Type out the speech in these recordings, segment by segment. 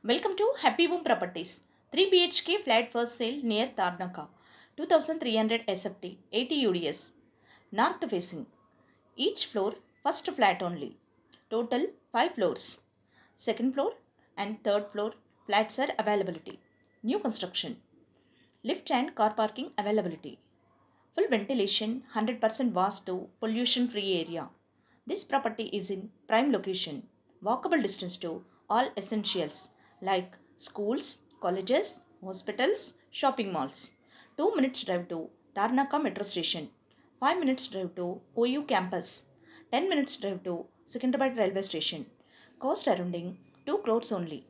Welcome to Happy Home Properties. 3 BHK flat for sale near Tarnaka. 2300 SFT, 80 UDS. North facing. Each floor, first flat only. Total 5 floors. Second floor and third floor flats are availability. New construction. Lift and car parking availability. Full ventilation, 100% vastu, pollution free area. This property is in prime location, walkable distance to all essentials like schools, colleges, hospitals, shopping malls. 2 minutes drive to Tarnaka metro station, 5 minutes drive to OU campus, 10 minutes drive to Secunderabad railway station. Cost surrounding 2 crores only.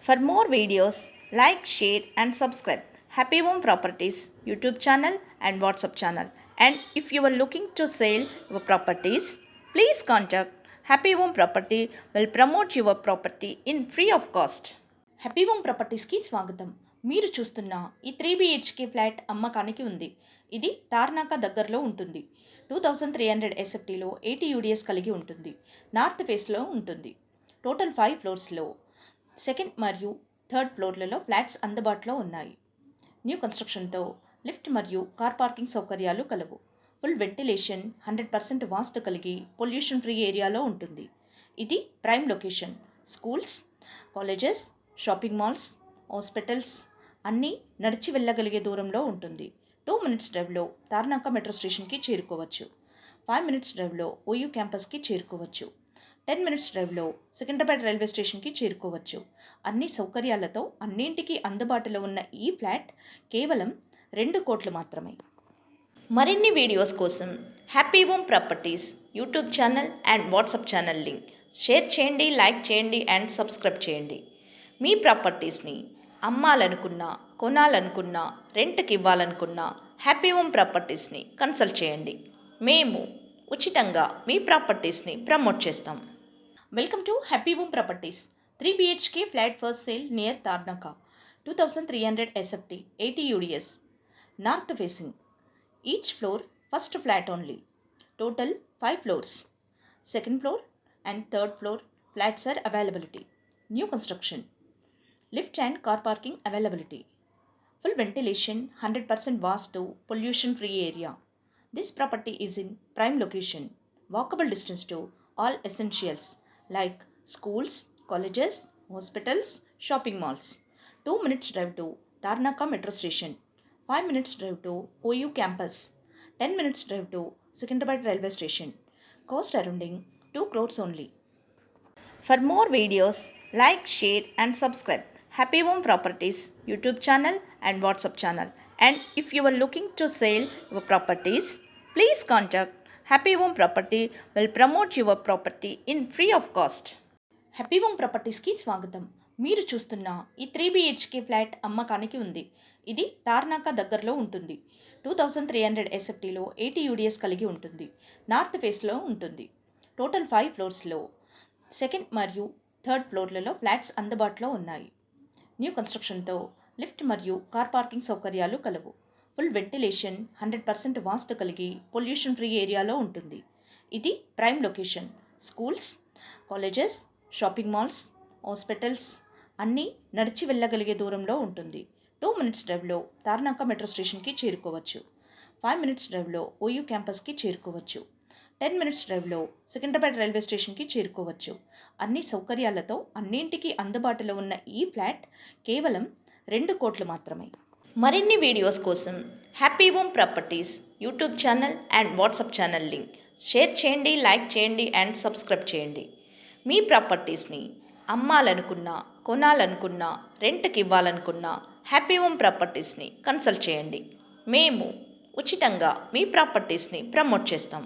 For more videos, like, share and subscribe Happy Home Properties YouTube channel and WhatsApp channel. And if you are looking to sell your properties, please contact Happy Home Property will promote your property in free of cost. Happy home ప్రాపర్టీస్కి స్వాగతం. మీరు చూస్తున్న ఈ 3 BHK flat అమ్మకానికి ఉంది. ఇది తార్నాక దగ్గరలో ఉంటుంది. 2300 SFTలో 80 UDS కలిగి ఉంటుంది. నార్త్ ఫేస్లో ఉంటుంది. టోటల్ 5 ఫ్లోర్స్లో సెకండ్ మరియు థర్డ్ ఫ్లోర్లలో ఫ్లాట్స్ అందుబాటులో ఉన్నాయి. న్యూ కన్స్ట్రక్షన్తో లిఫ్ట్ మరియు కార్ పార్కింగ్ సౌకర్యాలు కలవు. ఫుల్ వెంటిలేషన్, 100% వాస్తు కలిగి పొల్యూషన్ ఫ్రీ ఏరియాలో ఉంటుంది. ఇది prime location. Schools, colleges, shopping malls, hospitals అన్నీ నడిచి వెళ్ళగలిగే దూరంలో ఉంటుంది. 2 minutes డ్రైవ్లో తార్నాక మెట్రో స్టేషన్కి చేరుకోవచ్చు. 5 minutes డ్రైవ్లో ఓయూ క్యాంపస్కి చేరుకోవచ్చు. 10 minutes డ్రైవ్లో సికింద్రాబాద్ రైల్వే స్టేషన్కి చేరుకోవచ్చు. అన్ని సౌకర్యాలతో అన్నింటికీ అందుబాటులో ఉన్న ఈ ఫ్లాట్ కేవలం 2 కోట్లు మాత్రమే. మరిన్ని వీడియోస్ కోసం happy home properties YouTube channel and WhatsApp channel link share చేయండి, లైక్ చేయండి అండ్ సబ్స్క్రైబ్ చేయండి. మీ ప్రాపర్టీస్ని అమ్మాలనుకున్నా, కొనాలనుకున్నా, రెంట్కి ఇవ్వాలనుకున్నా హ్యాపీ హోమ్ ప్రాపర్టీస్ని కన్సల్ట్ చేయండి. మేము ఉచితంగా మీ ప్రాపర్టీస్ని ప్రమోట్ చేస్తాం. Welcome to happy home properties. 3 BHK flat for sale near Tarnaka. 2300 SFT, 80 UDS. North facing. Each floor, first flat only. Total 5 floors. Second floor and third floor flats are availability. New construction. Lift and car parking availability. Full ventilation, 100% vastu, pollution free area. This property is in prime location, walkable distance to all essentials like schools, colleges, hospitals, shopping malls. 2 minutes drive to Tarnaka metro station, 5 minutes drive to OU campus, 10 minutes drive to Secunderabad railway station. Cost surrounding 2 crores only. For more videos, like, share and subscribe Happy Home Properties YouTube channel and WhatsApp channel. And if you are looking to sell your properties, please contact Happy Home Property will promote your property in free of cost. Happy home ప్రాపర్టీస్కి స్వాగతం. మీరు చూస్తున్న ఈ 3 BHK flat అమ్మకానికి ఉంది. ఇది తార్నాక దగ్గరలో ఉంటుంది. 2300 SFTలో 80 UDS కలిగి ఉంటుంది. నార్త్ ఫేస్లో ఉంటుంది. టోటల్ 5 ఫ్లోర్స్లో సెకండ్ మరియు థర్డ్ ఫ్లోర్లలో ఫ్లాట్స్ అందుబాటులో ఉన్నాయి. న్యూ కన్స్ట్రక్షన్తో లిఫ్ట్ మరియు కార్ పార్కింగ్ సౌకర్యాలు కలవు. ఫుల్ వెంటిలేషన్, 100% వాస్తు కలిగి పొల్యూషన్ ఫ్రీ ఏరియాలో ఉంటుంది. ఇది prime location. Schools, colleges, shopping malls, hospitals అన్నీ నడిచి వెళ్ళగలిగే దూరంలో ఉంటుంది. 2 minutes డ్రైవ్లో తార్నాక మెట్రో స్టేషన్కి చేరుకోవచ్చు. 5 minutes డ్రైవ్లో ఓయూ క్యాంపస్కి చేరుకోవచ్చు. 10 minutes డ్రైవ్లో సికింద్రాబాద్ రైల్వే స్టేషన్కి చేరుకోవచ్చు. అన్ని సౌకర్యాలతో అన్నింటికీ అందుబాటులో ఉన్న ఈ ఫ్లాట్ కేవలం 2 కోట్లు మాత్రమే. మరిన్ని వీడియోస్ కోసం happy home properties YouTube channel and WhatsApp channel link share చేయండి, లైక్ చేయండి అండ్ సబ్స్క్రైబ్ చేయండి. మీ ప్రాపర్టీస్ని అమ్మాలనుకున్నా, కొనాలనుకున్నా, రెంట్కి ఇవ్వాలనుకున్నా హ్యాపీ హోమ్ ప్రాపర్టీస్ని కన్సల్ట్ చేయండి. మేము ఉచితంగా మీ ప్రాపర్టీస్ని ప్రమోట్ చేస్తాం.